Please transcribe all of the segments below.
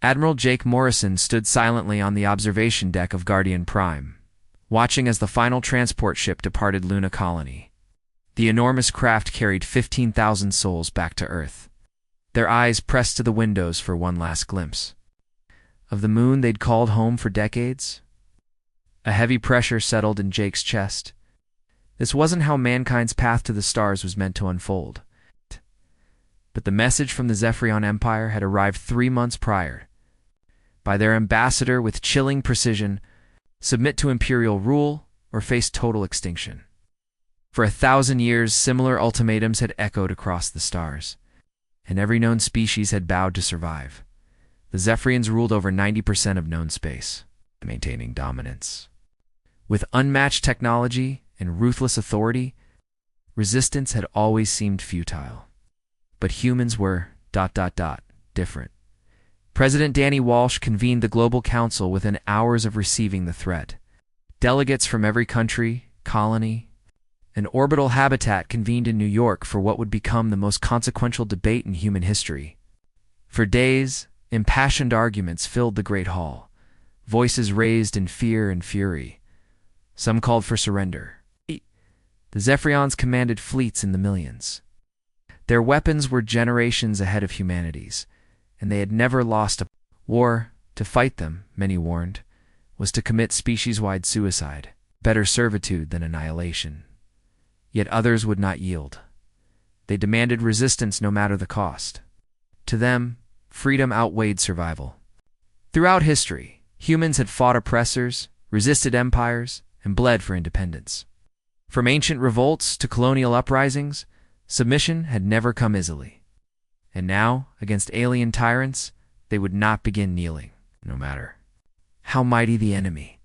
Admiral Jake Morrison stood silently on the observation deck of Guardian Prime, watching as the final transport ship departed Luna Colony. The enormous craft carried 15,000 souls back to Earth, their eyes pressed to the windows for one last glimpse of the moon they'd called home for decades. A heavy pressure settled in Jake's chest. This wasn't how mankind's path to the stars was meant to unfold. But the message from the Zephyrion Empire had arrived 3 months prior, by their ambassador with chilling precision: submit to imperial rule or face total extinction. For 1,000 years, similar ultimatums had echoed across the stars, and every known species had bowed to survive. The Zephyrians ruled over 90% of known space, maintaining dominance. With unmatched technology and ruthless authority, resistance had always seemed futile. But humans were ... different. President Danny Walsh convened the Global Council within hours of receiving the threat. Delegates from every country, colony, and orbital habitat convened in New York for what would become the most consequential debate in human history. For days, impassioned arguments filled the Great Hall, voices raised in fear and fury. Some called for surrender. The Zephyrions commanded fleets in the millions. Their weapons were generations ahead of humanity's, and they had never lost a war. To fight them, many warned, was to commit species-wide suicide, better servitude than annihilation. Yet others would not yield. They demanded resistance no matter the cost. To them, freedom outweighed survival. Throughout history, humans had fought oppressors, resisted empires, and bled for independence. From ancient revolts to colonial uprisings, submission had never come easily. And now, against alien tyrants, they would not begin kneeling, no matter how mighty the enemy.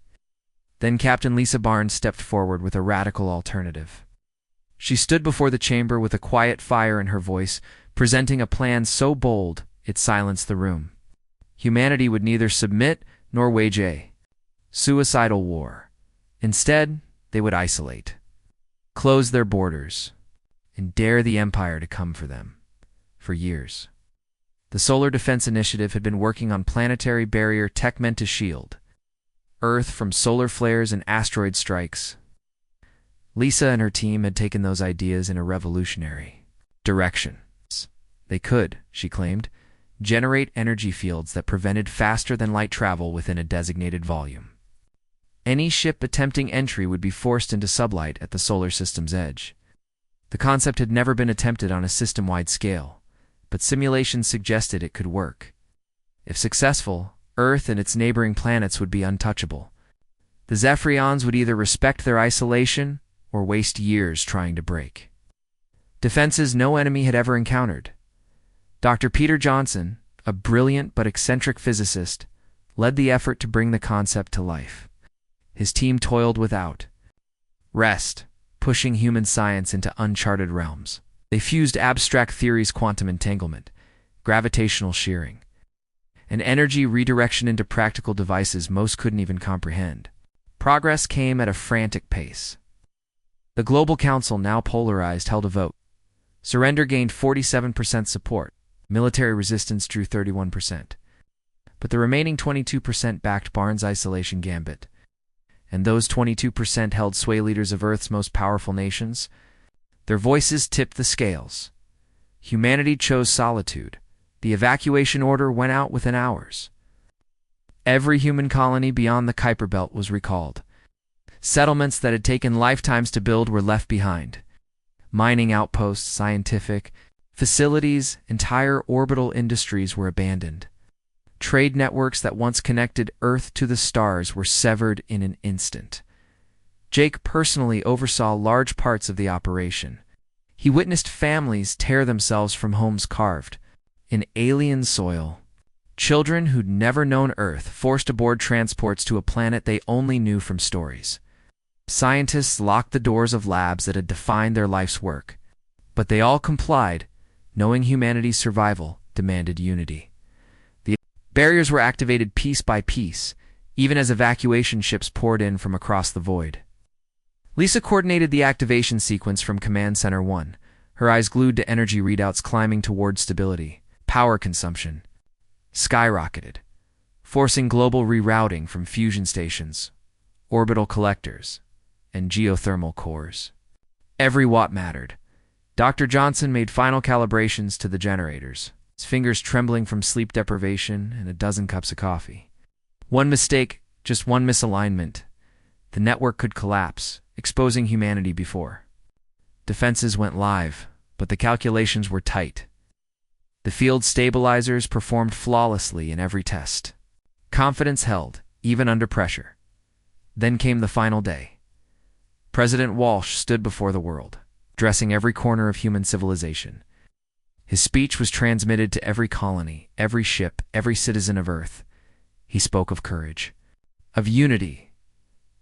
Then Captain Lisa Barnes stepped forward with a radical alternative. She stood before the chamber with a quiet fire in her voice, presenting a plan so bold it silenced the room. Humanity would neither submit nor wage a suicidal war. Instead, they would isolate, close their borders, and dare the Empire to come for them. For years, the Solar Defense Initiative had been working on planetary barrier tech meant to shield Earth from solar flares and asteroid strikes. Lisa and her team had taken those ideas in a revolutionary direction. They could, she claimed, generate energy fields that prevented faster-than-light travel within a designated volume. Any ship attempting entry would be forced into sublight at the solar system's edge. The concept had never been attempted on a system-wide scale, but simulations suggested it could work. If successful, Earth and its neighboring planets would be untouchable. The Zephyrions would either respect their isolation or waste years trying to break defenses no enemy had ever encountered. Dr. Peter Johnson, a brilliant but eccentric physicist, led the effort to bring the concept to life. His team toiled without rest, pushing human science into uncharted realms. They fused abstract theories: quantum entanglement, gravitational shearing, and energy redirection into practical devices most couldn't even comprehend. Progress came at a frantic pace. The Global Council, now polarized, held a vote. Surrender gained 47% support. Military resistance drew 31%. But the remaining 22% backed Barnes' isolation gambit. And those 22% held sway leaders of Earth's most powerful nations. Their voices tipped the scales. Humanity chose solitude. The evacuation order went out within hours. Every human colony beyond the Kuiper Belt was recalled. Settlements that had taken lifetimes to build were left behind. Mining outposts, scientific facilities, entire orbital industries were abandoned. Trade networks that once connected Earth to the stars were severed in an instant. Jake personally oversaw large parts of the operation. He witnessed families tear themselves from homes carved in alien soil. Children who'd never known Earth forced aboard transports to a planet they only knew from stories. Scientists locked the doors of labs that had defined their life's work. But they all complied, knowing humanity's survival demanded unity. The barriers were activated piece by piece, even as evacuation ships poured in from across the void. Lisa coordinated the activation sequence from Command Center 1, her eyes glued to energy readouts climbing toward stability. Power consumption skyrocketed, forcing global rerouting from fusion stations, orbital collectors, and geothermal cores. Every watt mattered. Dr. Johnson made final calibrations to the generators, his fingers trembling from sleep deprivation and a dozen cups of coffee. One mistake, just one misalignment, the network could collapse, exposing humanity before. Defenses went live, but the calculations were tight. The field stabilizers performed flawlessly in every test. Confidence held, even under pressure. Then came the final day. President Walsh stood before the world, addressing every corner of human civilization. His speech was transmitted to every colony, every ship, every citizen of Earth. He spoke of courage, of unity,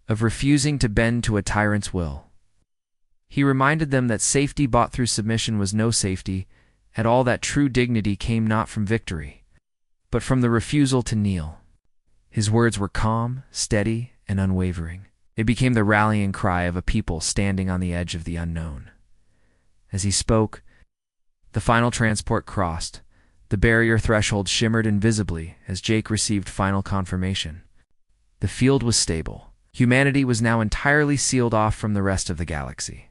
of refusing to bend to a tyrant's will. He reminded them that safety bought through submission was no safety, and all that true dignity came not from victory, but from the refusal to kneel. His words were calm, steady, and unwavering. They became the rallying cry of a people standing on the edge of the unknown. As he spoke, the final transport crossed. The barrier threshold shimmered invisibly as Jake received final confirmation. The field was stable. Humanity was now entirely sealed off from the rest of the galaxy.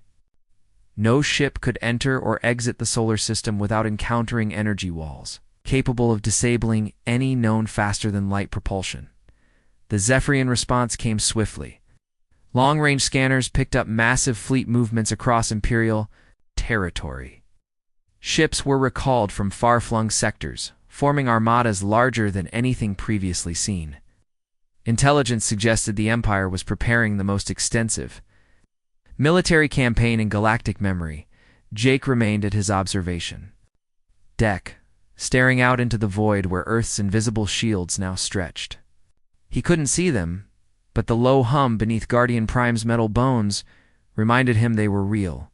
No ship could enter or exit the solar system without encountering energy walls, capable of disabling any known faster-than-light propulsion. The Zephyrian response came swiftly. Long-range scanners picked up massive fleet movements across Imperial territory. Ships were recalled from far-flung sectors, forming armadas larger than anything previously seen. Intelligence suggested the Empire was preparing the most extensive military campaign in galactic memory. Jake remained at his observation deck, staring out into the void where Earth's invisible shields now stretched. He couldn't see them, but the low hum beneath Guardian Prime's metal bones reminded him they were real.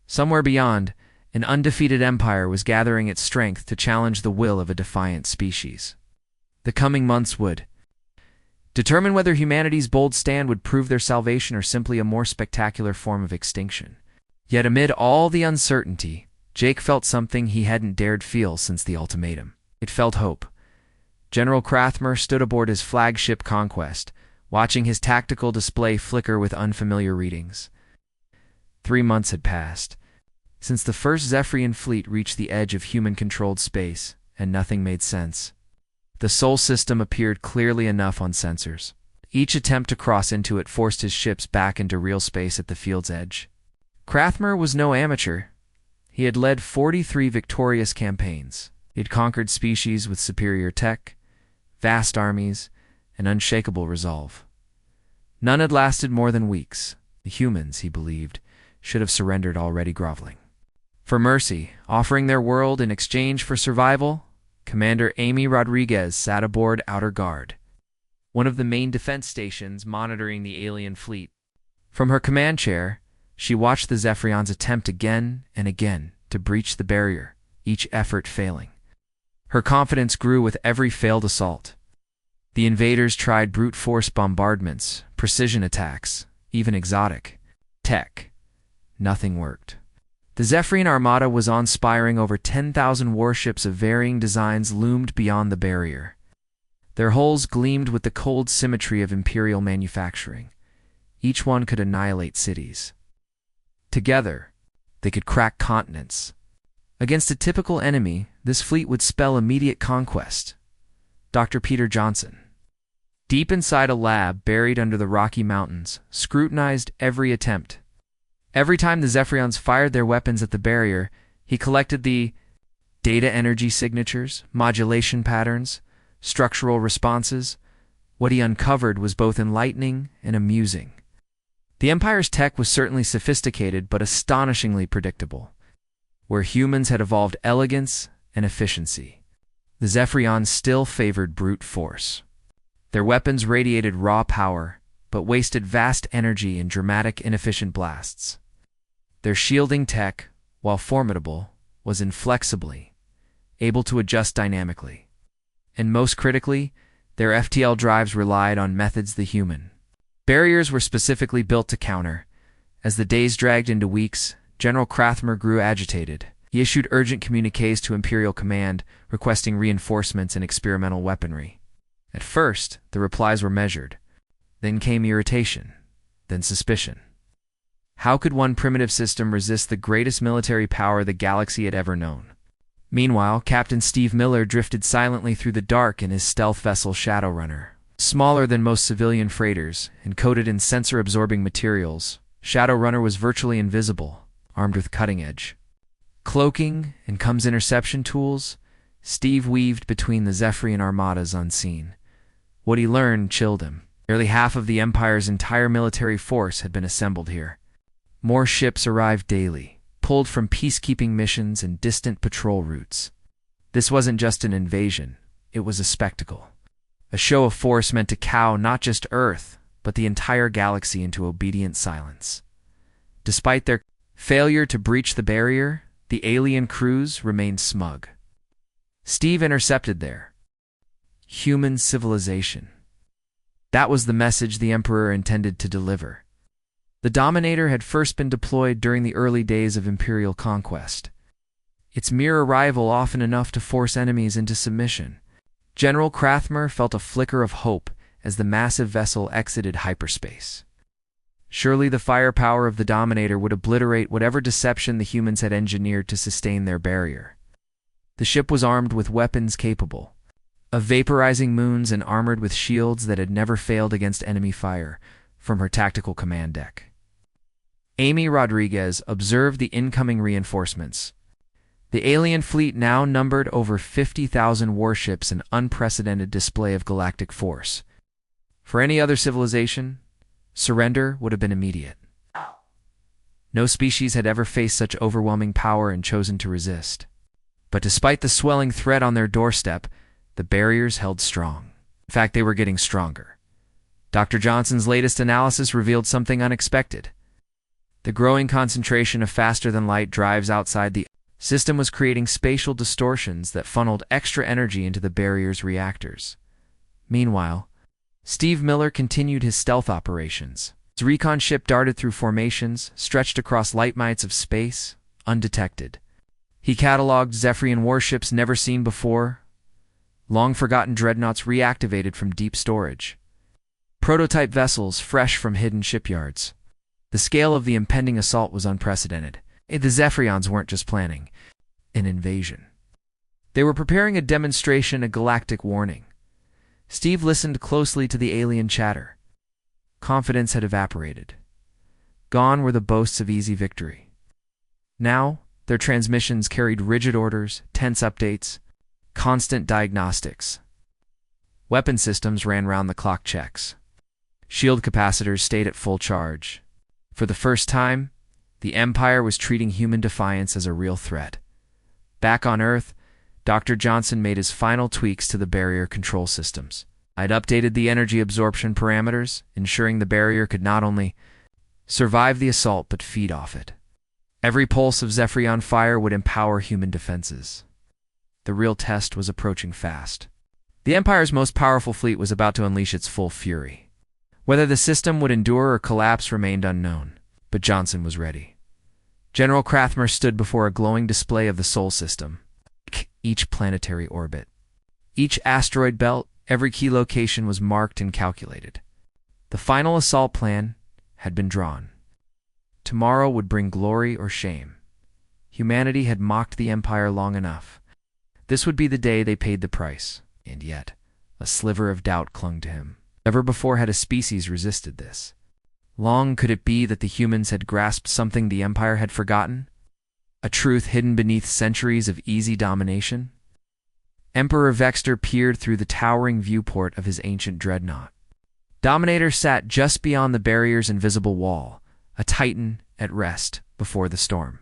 Somewhere beyond, an undefeated empire was gathering its strength to challenge the will of a defiant species. The coming months would determine whether humanity's bold stand would prove their salvation or simply a more spectacular form of extinction. Yet amid all the uncertainty, Jake felt something he hadn't dared feel since the ultimatum. It felt hope. General Krathmer stood aboard his flagship Conquest, watching his tactical display flicker with unfamiliar readings. 3 months had passed since the first Zephyrian fleet reached the edge of human-controlled space, and nothing made sense. The Sol system appeared clearly enough on sensors. Each attempt to cross into it forced his ships back into real space at the field's edge. Krathmer was no amateur. He had led 43 victorious campaigns. He had conquered species with superior tech, vast armies, and unshakable resolve. None had lasted more than weeks. The humans, he believed, should have surrendered already groveling. For mercy, offering their world in exchange for survival, Commander Amy Rodriguez sat aboard Outer Guard, one of the main defense stations monitoring the alien fleet. From her command chair, she watched the Zephyrians attempt again and again to breach the barrier, each effort failing. Her confidence grew with every failed assault. The invaders tried brute force bombardments, precision attacks, even exotic tech. Nothing worked. The Zephyrian armada was awe-inspiring. Over 10,000 warships of varying designs loomed beyond the barrier. Their hulls gleamed with the cold symmetry of Imperial manufacturing. Each one could annihilate cities. Together, they could crack continents. Against a typical enemy, this fleet would spell immediate conquest. Dr. Peter Johnson, deep inside a lab buried under the Rocky Mountains, scrutinized every attempt. Every time the Zephyrians fired their weapons at the barrier, he collected the data energy signatures, modulation patterns, structural responses. What he uncovered was both enlightening and amusing. The Empire's tech was certainly sophisticated but astonishingly predictable. Where humans had evolved elegance and efficiency, the Zephyrians still favored brute force. Their weapons radiated raw power, but wasted vast energy in dramatic, inefficient blasts. Their shielding tech, while formidable, was inflexibly able to adjust dynamically. And most critically, their FTL drives relied on methods the human. Barriers were specifically built to counter. As the days dragged into weeks, General Krathmer grew agitated. He issued urgent communiques to Imperial Command, requesting reinforcements and experimental weaponry. At first, the replies were measured. Then came irritation, then suspicion. How could one primitive system resist the greatest military power the galaxy had ever known? Meanwhile, Captain Steve Miller drifted silently through the dark in his stealth vessel Shadowrunner. Smaller than most civilian freighters, and coated in sensor-absorbing materials, Shadowrunner was virtually invisible, armed with cutting-edge cloaking and comms interception tools. Steve weaved between the Zephyrian armadas unseen. What he learned chilled him. Nearly half of the Empire's entire military force had been assembled here. More ships arrived daily, pulled from peacekeeping missions and distant patrol routes. This wasn't just an invasion, it was a spectacle. A show of force meant to cow not just Earth, but the entire galaxy into obedient silence. Despite their failure to breach the barrier, the alien crews remained smug. Steve intercepted their human civilization. That was the message the Emperor intended to deliver. The Dominator had first been deployed during the early days of Imperial conquest. Its mere arrival often enough to force enemies into submission. General Krathmer felt a flicker of hope as the massive vessel exited hyperspace. Surely the firepower of the Dominator would obliterate whatever deception the humans had engineered to sustain their barrier. The ship was armed with weapons capable of vaporizing moons and armored with shields that had never failed against enemy fire from her tactical command deck. Amy Rodriguez observed the incoming reinforcements. The alien fleet now numbered over 50,000 warships, an unprecedented display of galactic force. For any other civilization, surrender would have been immediate. No species had ever faced such overwhelming power and chosen to resist. But despite the swelling threat on their doorstep, the barriers held strong. In fact, they were getting stronger. Dr. Johnson's latest analysis revealed something unexpected. The growing concentration of faster-than-light drives outside the system was creating spatial distortions that funneled extra energy into the barrier's reactors. Meanwhile, Steve Miller continued his stealth operations. His recon ship darted through formations, stretched across light mites of space, undetected. He cataloged Zephyrian warships never seen before, long-forgotten dreadnoughts reactivated from deep storage, prototype vessels fresh from hidden shipyards. The scale of the impending assault was unprecedented. The Zephyrians weren't just planning an invasion. They were preparing a demonstration, a galactic warning. Steve listened closely to the alien chatter. Confidence had evaporated. Gone were the boasts of easy victory. Now, their transmissions carried rigid orders, tense updates, constant diagnostics. Weapon systems ran round-the-clock checks. Shield capacitors stayed at full charge. For the first time, the Empire was treating human defiance as a real threat. Back on Earth, Dr. Johnson made his final tweaks to the barrier control systems. I'd updated the energy absorption parameters, ensuring the barrier could not only survive the assault but feed off it. Every pulse of Zephyrian fire would empower human defenses. The real test was approaching fast. The Empire's most powerful fleet was about to unleash its full fury. Whether the system would endure or collapse remained unknown, but Johnson was ready. General Krathmer stood before a glowing display of the Sol system, each planetary orbit. Each asteroid belt, every key location was marked and calculated. The final assault plan had been drawn. Tomorrow would bring glory or shame. Humanity had mocked the Empire long enough. This would be the day they paid the price, and yet, a sliver of doubt clung to him. Never before had a species resisted this. Long could it be that the humans had grasped something the Empire had forgotten? A truth hidden beneath centuries of easy domination? Emperor Vexter peered through the towering viewport of his ancient dreadnought. Dominator sat just beyond the barrier's invisible wall, a titan at rest before the storm.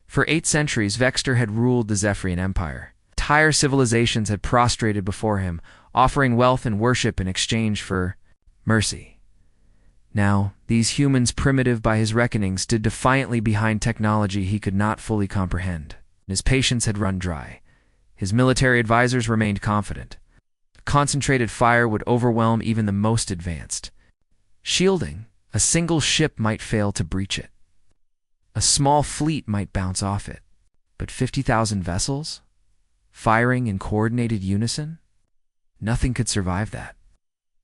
For 8 centuries, Vexter had ruled the Zephyrian Empire. Entire civilizations had prostrated before him, offering wealth and worship in exchange for mercy. Now, these humans, primitive by his reckoning, stood defiantly behind technology he could not fully comprehend. His patience had run dry. His military advisors remained confident. Concentrated fire would overwhelm even the most advanced. Shielding, a single ship might fail to breach it. A small fleet might bounce off it. But 50,000 vessels? Firing in coordinated unison? Nothing could survive that.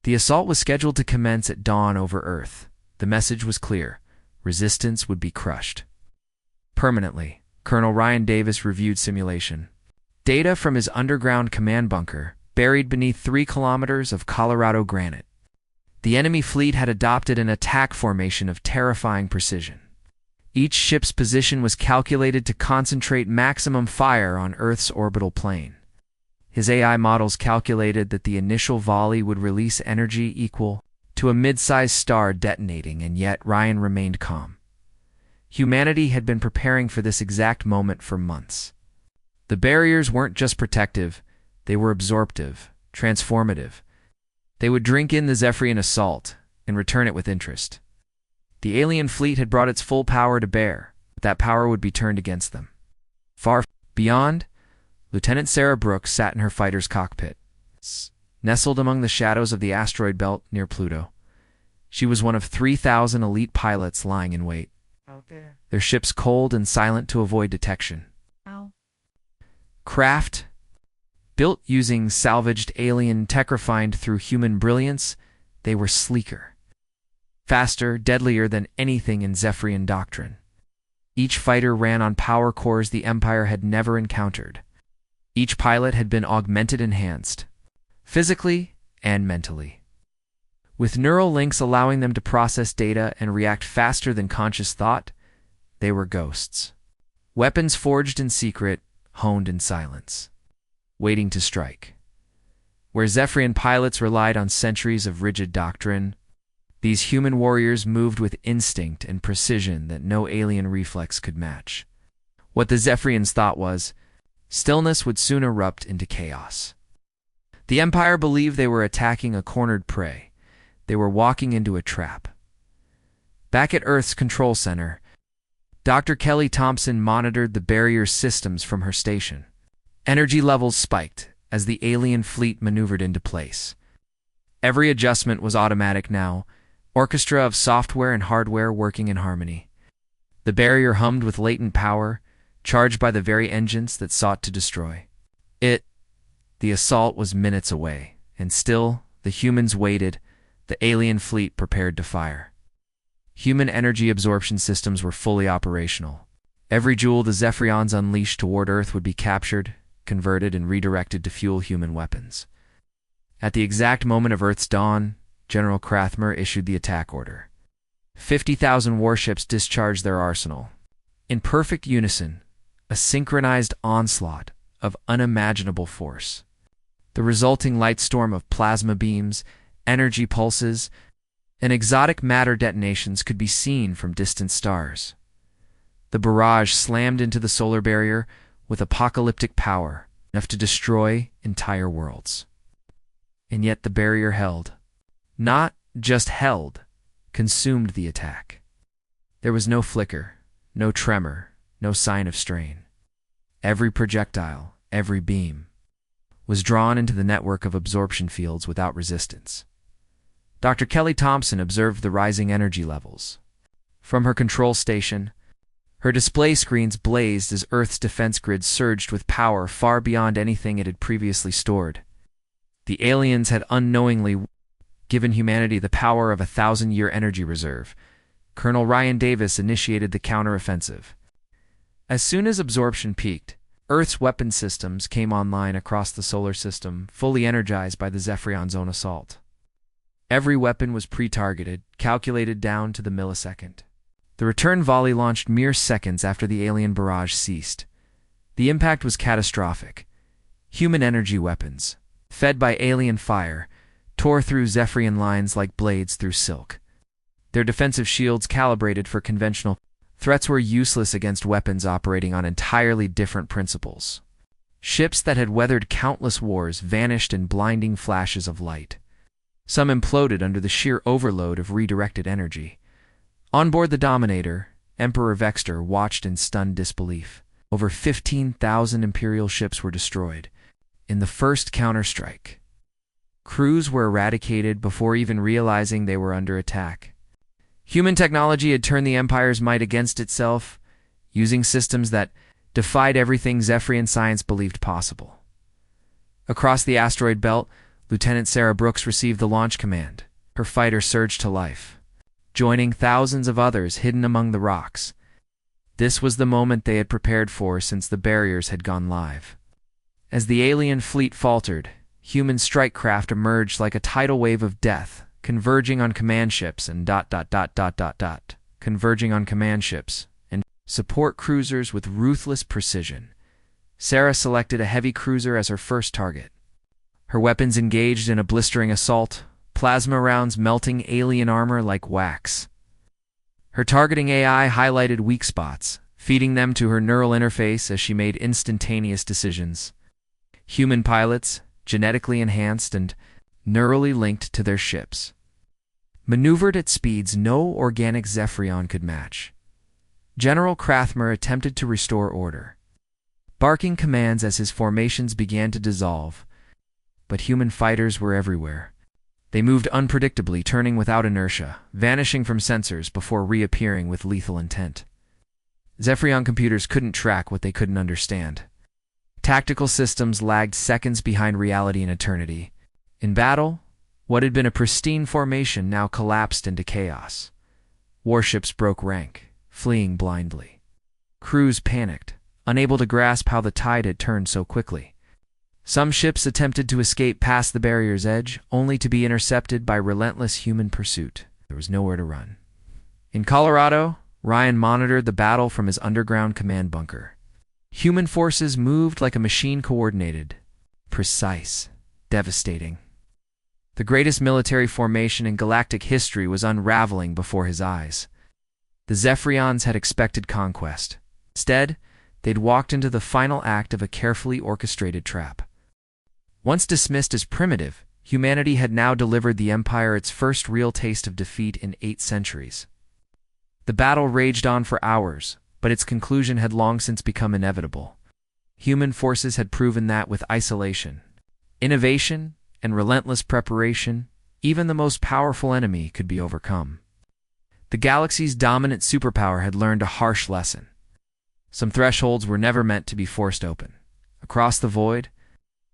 The assault was scheduled to commence at dawn over Earth. The message was clear. Resistance would be crushed. Permanently, Colonel Ryan Davis reviewed simulation. Data from his underground command bunker, buried beneath 3 kilometers of Colorado granite. The enemy fleet had adopted an attack formation of terrifying precision. Each ship's position was calculated to concentrate maximum fire on Earth's orbital plane. His AI models calculated that the initial volley would release energy equal to a mid-sized star detonating, and yet Ryan remained calm. Humanity had been preparing for this exact moment for months. The barriers weren't just protective, they were absorptive, transformative. They would drink in the Zephyrian assault and return it with interest. The alien fleet had brought its full power to bear, but that power would be turned against them. Far beyond, Lieutenant Sarah Brooks sat in her fighter's cockpit, nestled among the shadows of the asteroid belt near Pluto. She was one of 3,000 elite pilots lying in wait, their ships cold and silent to avoid detection. Craft, built using salvaged alien tech refined through human brilliance, they were sleeker, faster, deadlier than anything in Zephyrian doctrine. Each fighter ran on power cores the Empire had never encountered. Each pilot had been enhanced, physically and mentally, with neural links allowing them to process data and react faster than conscious thought. They were ghosts. Weapons forged in secret, honed in silence, waiting to strike. Where Zephyrian pilots relied on centuries of rigid doctrine, these human warriors moved with instinct and precision that no alien reflex could match. What the Zephyrians thought was, stillness would soon erupt into chaos. The Empire believed they were attacking a cornered prey. They were walking into a trap. Back at Earth's control center, Dr. Kelly Thompson monitored the barrier systems from her station. Energy levels spiked as the alien fleet maneuvered into place. Every adjustment was automatic now, orchestra of software and hardware working in harmony. The barrier hummed with latent power, charged by the very engines that sought to destroy it. The assault was minutes away, and still the humans waited, the alien fleet prepared to fire. Human energy absorption systems were fully operational. Every joule the Zephyrians unleashed toward Earth would be captured, converted, and redirected to fuel human weapons. At the exact moment of Earth's dawn, General Krathmer issued the attack order. 50,000 warships discharged their arsenal. In perfect unison, a synchronized onslaught of unimaginable force. The resulting light storm of plasma beams, energy pulses, and exotic matter detonations could be seen from distant stars. The barrage slammed into the solar barrier with apocalyptic power, enough to destroy entire worlds. And yet the barrier held. Not just held, consumed the attack. There was no flicker, no tremor, no sign of strain. Every projectile, every beam, was drawn into the network of absorption fields without resistance. Dr. Kelly Thompson observed the rising energy levels. From her control station, her display screens blazed as Earth's defense grid surged with power far beyond anything it had previously stored. The aliens had unknowingly given humanity the power of a 1,000-year energy reserve. Colonel Ryan Davis initiated the counteroffensive. As soon as absorption peaked, Earth's weapon systems came online across the solar system, fully energized by the Zephyrians' own assault. Every weapon was pre-targeted, calculated down to the millisecond. The return volley launched mere seconds after the alien barrage ceased. The impact was catastrophic. Human energy weapons, fed by alien fire, tore through Zephyrian lines like blades through silk. Their defensive shields calibrated for conventional threats were useless against weapons operating on entirely different principles. Ships that had weathered countless wars vanished in blinding flashes of light. Some imploded under the sheer overload of redirected energy. On board the Dominator, Emperor Vexter watched in stunned disbelief. Over 15,000 Imperial ships were destroyed in the first counterstrike. Crews were eradicated before even realizing they were under attack. Human technology had turned the Empire's might against itself, using systems that defied everything Zephyrian science believed possible. Across the asteroid belt, Lieutenant Sarah Brooks received the launch command. Her fighter surged to life, joining thousands of others hidden among the rocks. This was the moment they had prepared for since the barriers had gone live. As the alien fleet faltered, human strike craft emerged like a tidal wave of death, converging on command ships and converging on command ships and support cruisers with ruthless precision. Sarah selected a heavy cruiser as her first target. Her weapons engaged in a blistering assault, plasma rounds melting alien armor like wax. Her targeting AI highlighted weak spots, feeding them to her neural interface as she made instantaneous decisions. Human pilots, genetically enhanced and neurally linked to their ships, maneuvered at speeds no organic Zephyrion could match. General Krathmer attempted to restore order, barking commands as his formations began to dissolve, but human fighters were everywhere. They moved unpredictably, turning without inertia, vanishing from sensors before reappearing with lethal intent. Zephyrion computers couldn't track what they couldn't understand. Tactical systems lagged seconds behind reality and eternity. In battle, what had been a pristine formation now collapsed into chaos. Warships broke rank, fleeing blindly. Crews panicked, unable to grasp how the tide had turned so quickly. Some ships attempted to escape past the barrier's edge, only to be intercepted by relentless human pursuit. There was nowhere to run. In Colorado, Ryan monitored the battle from his underground command bunker. Human forces moved like a machine, coordinated, precise, devastating. The greatest military formation in galactic history was unraveling before his eyes. The Zephyrions had expected conquest. Instead, they'd walked into the final act of a carefully orchestrated trap. Once dismissed as primitive, humanity had now delivered the Empire its first real taste of defeat in 8 centuries. The battle raged on for hours, but its conclusion had long since become inevitable. Human forces had proven that with isolation, innovation, and relentless preparation, even the most powerful enemy could be overcome. The galaxy's dominant superpower had learned a harsh lesson. Some thresholds were never meant to be forced open. Across the void,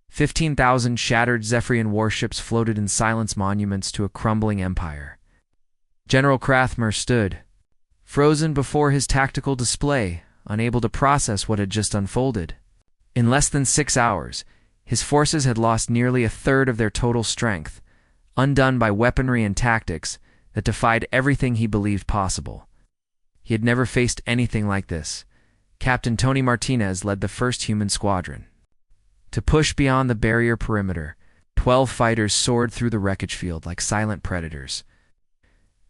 15,000 shattered Zephyrion warships floated in silence, monuments to a crumbling empire. General Krathmer stood, frozen before his tactical display, unable to process what had just unfolded. In less than 6 hours, his forces had lost nearly a third of their total strength, undone by weaponry and tactics that defied everything he believed possible. He had never faced anything like this. Captain Tony Martinez led the first human squadron. To push beyond the barrier perimeter, 12 fighters soared through the wreckage field like silent predators.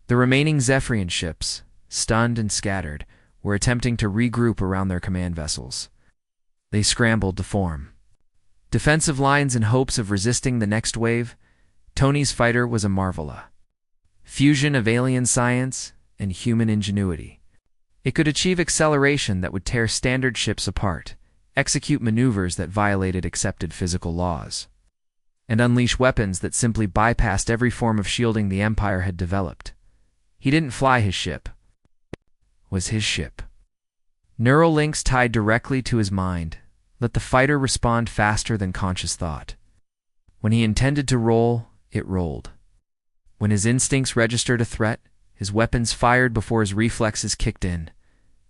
The remaining Zephyrion ships, stunned and scattered, were attempting to regroup around their command vessels. They scrambled to form defensive lines in hopes of resisting the next wave. Tony's fighter was a marvel, a fusion of alien science and human ingenuity. It could achieve acceleration that would tear standard ships apart, execute maneuvers that violated accepted physical laws, and unleash weapons that simply bypassed every form of shielding the Empire had developed. He didn't fly his ship. It was his ship. Neural links tied directly to his mind let the fighter respond faster than conscious thought. When he intended to roll, it rolled. When his instincts registered a threat, his weapons fired before his reflexes kicked in.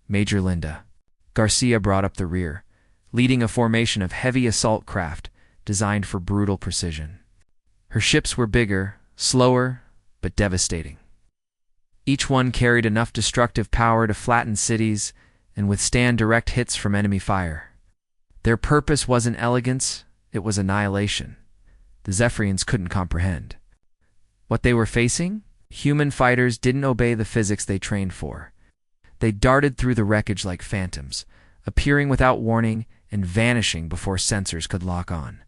Major Linda Garcia brought up the rear, leading a formation of heavy assault craft designed for brutal precision. Her ships were bigger, slower, but devastating. Each one carried enough destructive power to flatten cities and withstand direct hits from enemy fire. Their purpose wasn't elegance, it was annihilation. The Zephyrions couldn't comprehend what they were facing. Human fighters didn't obey the physics they trained for. They darted through the wreckage like phantoms, appearing without warning and vanishing before sensors could lock on.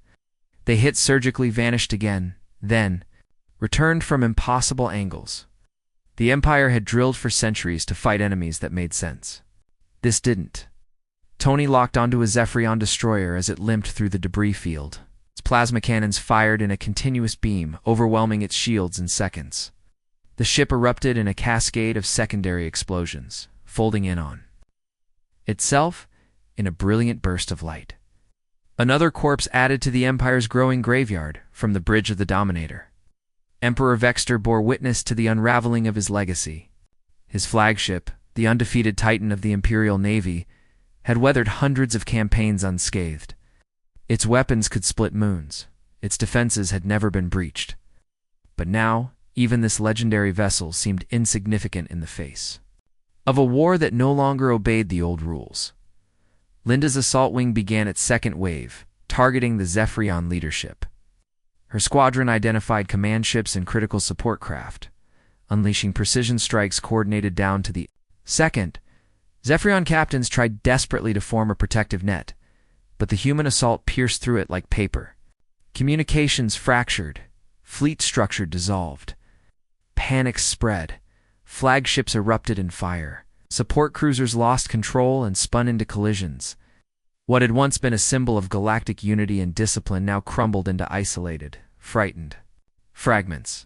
They hit surgically, vanished again, then returned from impossible angles. The Empire had drilled for centuries to fight enemies that made sense. This didn't. Tony locked onto a Zephyrion destroyer as it limped through the debris field. Its plasma cannons fired in a continuous beam, overwhelming its shields in seconds. The ship erupted in a cascade of secondary explosions, folding in on itself in a brilliant burst of light. Another corpse added to the Empire's growing graveyard from the bridge of the Dominator. Emperor Vextor bore witness to the unraveling of his legacy. His flagship, the undefeated Titan of the Imperial Navy, had weathered hundreds of campaigns unscathed. Its weapons could split moons. Its defenses had never been breached. But now, even this legendary vessel seemed insignificant in the face of a war that no longer obeyed the old rules. Linda's assault wing began its second wave, targeting the Zephyrion leadership. Her squadron identified command ships and critical support craft, unleashing precision strikes coordinated down to the second. Zephyrion captains tried desperately to form a protective net, but the human assault pierced through it like paper. Communications fractured, fleet structure dissolved. Panic spread. Flagships erupted in fire. Support cruisers lost control and spun into collisions. What had once been a symbol of galactic unity and discipline now crumbled into isolated, frightened fragments.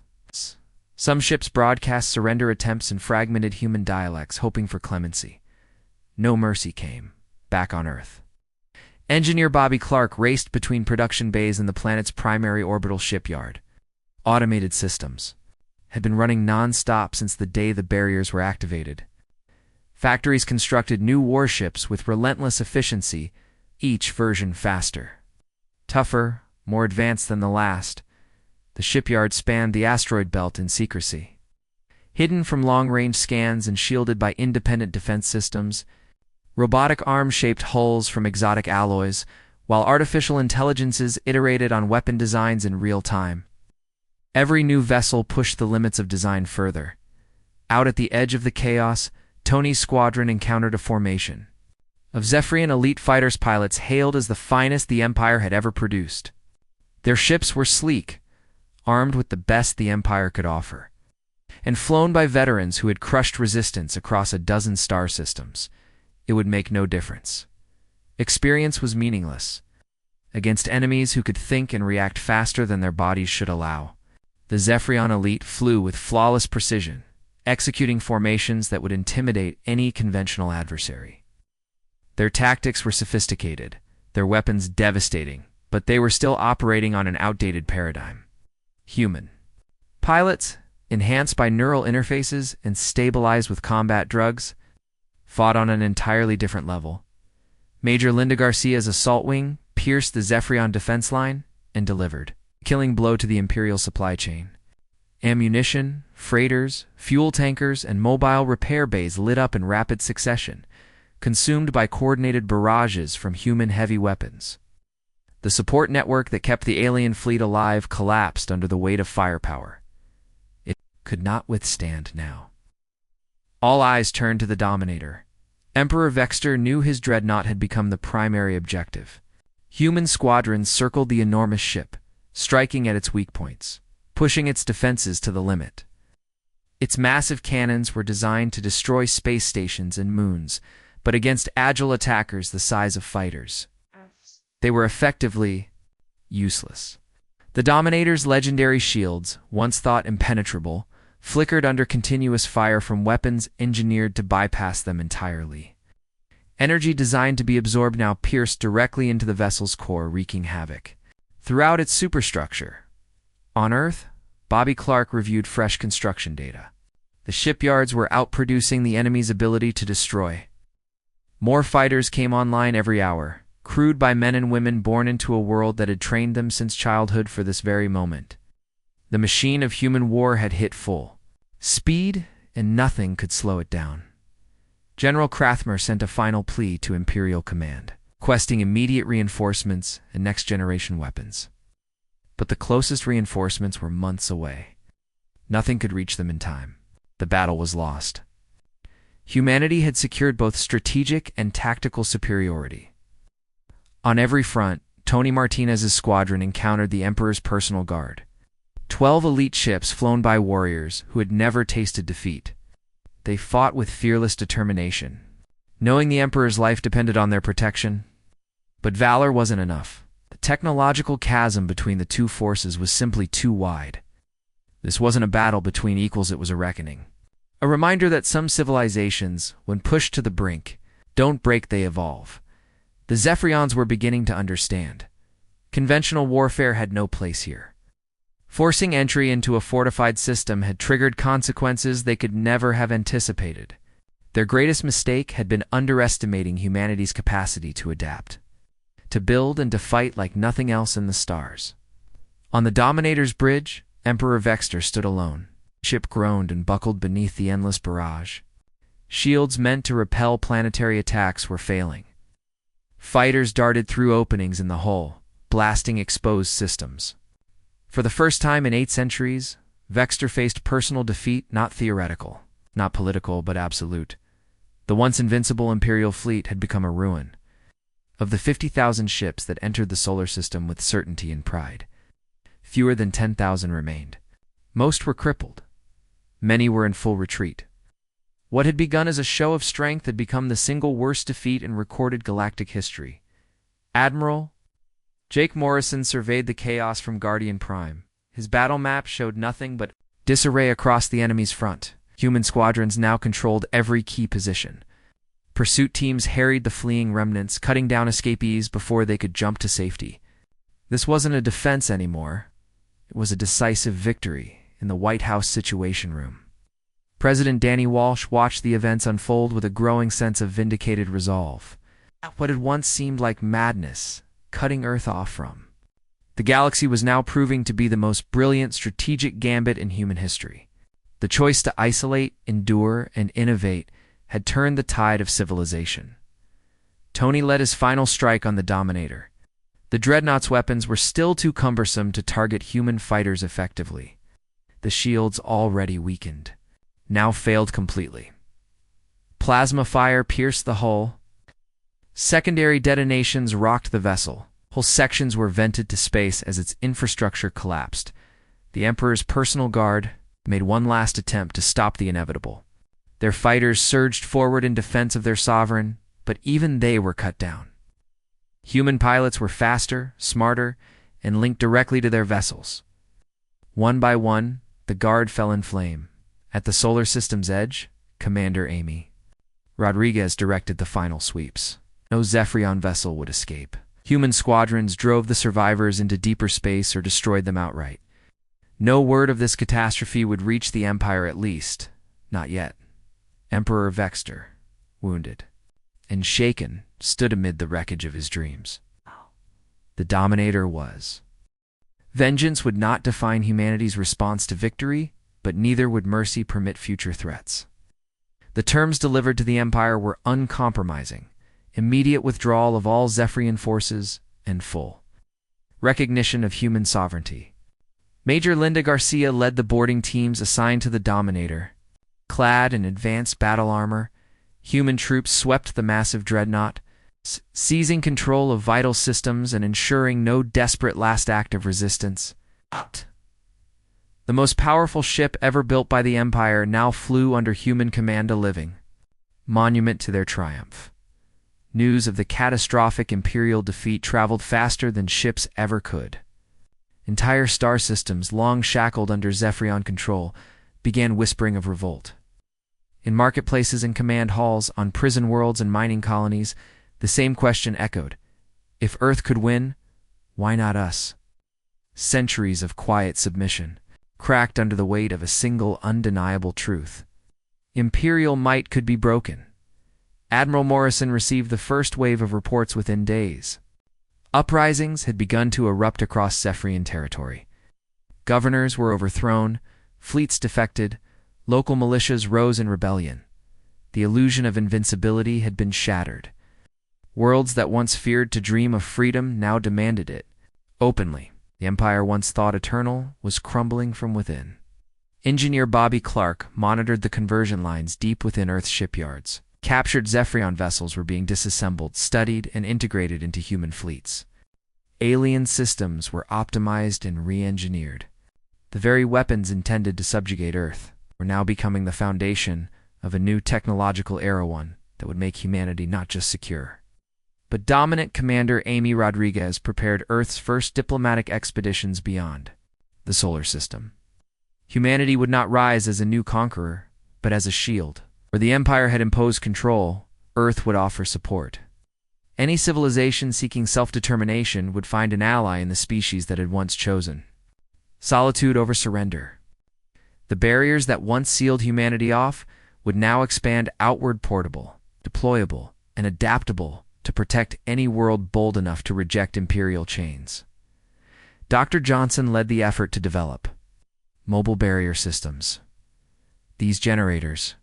Some ships broadcast surrender attempts in fragmented human dialects, hoping for clemency. No mercy came, back on Earth. Engineer Bobby Clark raced between production bays and the planet's primary orbital shipyard. Automated systems had been running non-stop since the day the barriers were activated. Factories constructed new warships with relentless efficiency, each version faster. Tougher, more advanced than the last, the shipyard spanned the asteroid belt in secrecy. Hidden from long-range scans and shielded by independent defense systems, robotic arm-shaped hulls from exotic alloys, while artificial intelligences iterated on weapon designs in real time. Every new vessel pushed the limits of design further. Out at the edge of the chaos, Tony's squadron encountered a formation of Zephyrion elite fighters pilots hailed as the finest the Empire had ever produced. Their ships were sleek, armed with the best the Empire could offer, and flown by veterans who had crushed resistance across a dozen star systems. It would make no difference. Experience was meaningless. Against enemies who could think and react faster than their bodies should allow, the Zephyrion elite flew with flawless precision, executing formations that would intimidate any conventional adversary. Their tactics were sophisticated, their weapons devastating, but they were still operating on an outdated paradigm. Human pilots, enhanced by neural interfaces and stabilized with combat drugs, fought on an entirely different level. Major Linda Garcia's assault wing pierced the Zephyrion defense line and delivered a killing blow to the Imperial supply chain. Ammunition, freighters, fuel tankers, and mobile repair bays lit up in rapid succession, consumed by coordinated barrages from human heavy weapons. The support network that kept the alien fleet alive collapsed under the weight of firepower. It could not withstand now. All eyes turned to the Dominator. Emperor Vextor knew his dreadnought had become the primary objective. Human squadrons circled the enormous ship, striking at its weak points, pushing its defenses to the limit. Its massive cannons were designed to destroy space stations and moons, but against agile attackers the size of fighters, they were effectively useless. The Dominator's legendary shields, once thought impenetrable, flickered under continuous fire from weapons engineered to bypass them entirely. Energy designed to be absorbed now pierced directly into the vessel's core, wreaking havoc throughout its superstructure. On Earth, Bobby Clark reviewed fresh construction data. The shipyards were outproducing the enemy's ability to destroy. More fighters came online every hour, crewed by men and women born into a world that had trained them since childhood for this very moment. The machine of human war had hit full speed, and nothing could slow it down. General Krathmer sent a final plea to Imperial Command, requesting immediate reinforcements and next-generation weapons. But the closest reinforcements were months away. Nothing could reach them in time. The battle was lost. Humanity had secured both strategic and tactical superiority. On every front, Tony Martinez's squadron encountered the Emperor's personal guard. 12 elite ships flown by warriors who had never tasted defeat. They fought with fearless determination, knowing the Emperor's life depended on their protection. But valor wasn't enough. The technological chasm between the two forces was simply too wide. This wasn't a battle between equals, it was a reckoning. A reminder that some civilizations, when pushed to the brink, don't break, they evolve. The Zephyrians were beginning to understand. Conventional warfare had no place here. Forcing entry into a fortified system had triggered consequences they could never have anticipated. Their greatest mistake had been underestimating humanity's capacity to adapt, to build and to fight like nothing else in the stars. On the Dominator's bridge, Emperor Vextor stood alone. The ship groaned and buckled beneath the endless barrage. Shields meant to repel planetary attacks were failing. Fighters darted through openings in the hull, blasting exposed systems. For the first time in 8 centuries, Vextor faced personal defeat, not theoretical, not political, but absolute. The once invincible Imperial fleet had become a ruin. Of the 50,000 ships that entered the solar system with certainty and pride, fewer than 10,000 remained. Most were crippled. Many were in full retreat. What had begun as a show of strength had become the single worst defeat in recorded galactic history. Admiral Jake Morrison surveyed the chaos from Guardian Prime. His battle map showed nothing but disarray across the enemy's front. Human squadrons now controlled every key position. Pursuit teams harried the fleeing remnants, cutting down escapees before they could jump to safety. This wasn't a defense anymore. It was a decisive victory in the White House Situation Room. President Danny Walsh watched the events unfold with a growing sense of vindicated resolve. What had once seemed like madness, cutting Earth off from. The galaxy was now proving to be the most brilliant strategic gambit in human history. The choice to isolate, endure, and innovate had turned the tide of civilization. Tony led his final strike on the Dominator. The Dreadnought's weapons were still too cumbersome to target human fighters effectively. The shields, already weakened, now failed completely. Plasma fire pierced the hull. Secondary detonations rocked the vessel. Whole sections were vented to space as its infrastructure collapsed. The Emperor's personal guard made one last attempt to stop the inevitable. Their fighters surged forward in defense of their sovereign, but even they were cut down. Human pilots were faster, smarter, and linked directly to their vessels. One by one, the guard fell in flame. At the solar system's edge, Commander Amy Rodriguez directed the final sweeps. No Zephyrian vessel would escape. Human squadrons drove the survivors into deeper space or destroyed them outright. No word of this catastrophe would reach the Empire, at least, not yet. Emperor Vextor, wounded and shaken, stood amid the wreckage of his dreams. The Dominator was. Vengeance would not define humanity's response to victory, but neither would mercy permit future threats. The terms delivered to the Empire were uncompromising: immediate withdrawal of all Zephyrian forces and full recognition of human sovereignty. Major Linda Garcia led the boarding teams assigned to the Dominator. Clad in advanced battle armor, human troops swept the massive dreadnought, seizing control of vital systems and ensuring no desperate last act of resistance. The most powerful ship ever built by the Empire now flew under human command, a living monument to their triumph. News of the catastrophic Imperial defeat traveled faster than ships ever could. Entire star systems, long shackled under Zephyrian control, began whispering of revolt. In marketplaces and command halls, on prison worlds and mining colonies, the same question echoed. If Earth could win, why not us? Centuries of quiet submission, cracked under the weight of a single undeniable truth. Imperial might could be broken. Admiral Morrison received the first wave of reports within days. Uprisings had begun to erupt across Zephyrian territory. Governors were overthrown, fleets defected, local militias rose in rebellion. The illusion of invincibility had been shattered. Worlds that once feared to dream of freedom now demanded it. Openly, the Empire once thought eternal was crumbling from within. Engineer Bobby Clark monitored the conversion lines deep within Earth's shipyards. Captured Zephyrian vessels were being disassembled, studied, and integrated into human fleets. Alien systems were optimized and re-engineered. The very weapons intended to subjugate Earth were now becoming the foundation of a new technological era, one that would make humanity not just secure, but dominant. Commander Amy Rodriguez prepared Earth's first diplomatic expeditions beyond the solar system. Humanity would not rise as a new conqueror, but as a shield. Where the Empire had imposed control, Earth would offer support. Any civilization seeking self-determination would find an ally in the species that had once chosen. Solitude over surrender. The barriers that once sealed humanity off would now expand outward, portable, deployable, and adaptable to protect any world bold enough to reject imperial chains. Dr. Johnson led the effort to develop mobile barrier systems. These generators,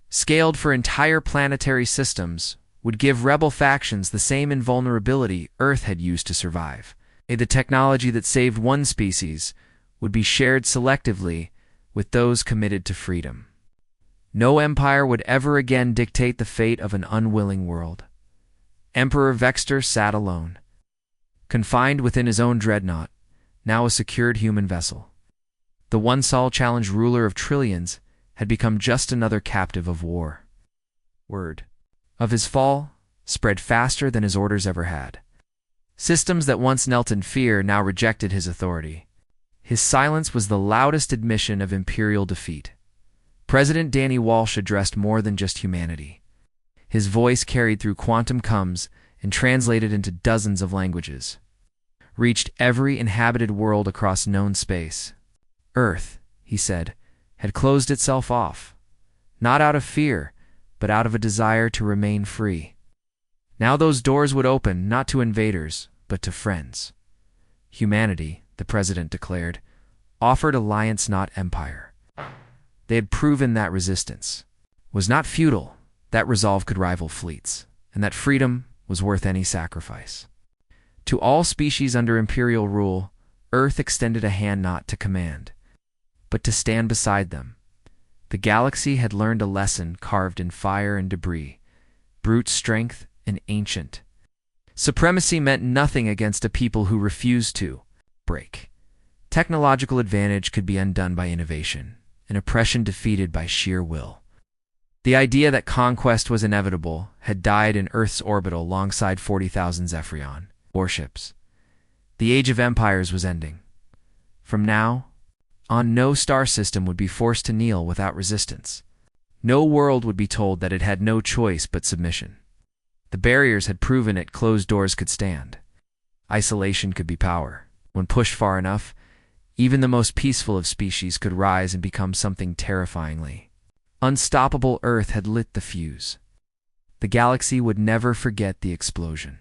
scaled for entire planetary systems, would give rebel factions the same invulnerability Earth had used to survive. The technology that saved one species would be shared selectively with those committed to freedom. No empire would ever again dictate the fate of an unwilling world. Emperor Vexter sat alone, confined within his own dreadnought, now a secured human vessel. The one-Sol-challenged ruler of trillions had become just another captive of war. Word of his fall spread faster than his orders ever had. Systems that once knelt in fear now rejected his authority. His silence was the loudest admission of imperial defeat. President Danny Walsh addressed more than just humanity. His voice carried through quantum coms and translated into dozens of languages. Reached every inhabited world across known space. Earth, he said, had closed itself off, not out of fear, but out of a desire to remain free. Now those doors would open not to invaders, but to friends. Humanity, the president declared, offered alliance, not empire. They had proven that resistance was not futile, that resolve could rival fleets, and that freedom was worth any sacrifice. To all species under imperial rule, Earth extended a hand not to command, but to stand beside them. The galaxy had learned a lesson carved in fire and debris, brute strength and ancient. Supremacy meant nothing against a people who refused to break. Technological advantage could be undone by innovation, and oppression defeated by sheer will. The idea that conquest was inevitable had died in Earth's orbit alongside 40,000 Zephyrion warships. The age of empires was ending. From now on, no star system would be forced to kneel without resistance. No world would be told that it had no choice but submission. The barriers had proven it closed doors could stand. Isolation could be power. When pushed far enough, even the most peaceful of species could rise and become something terrifyingly unstoppable. Earth had lit the fuse. The galaxy would never forget the explosion.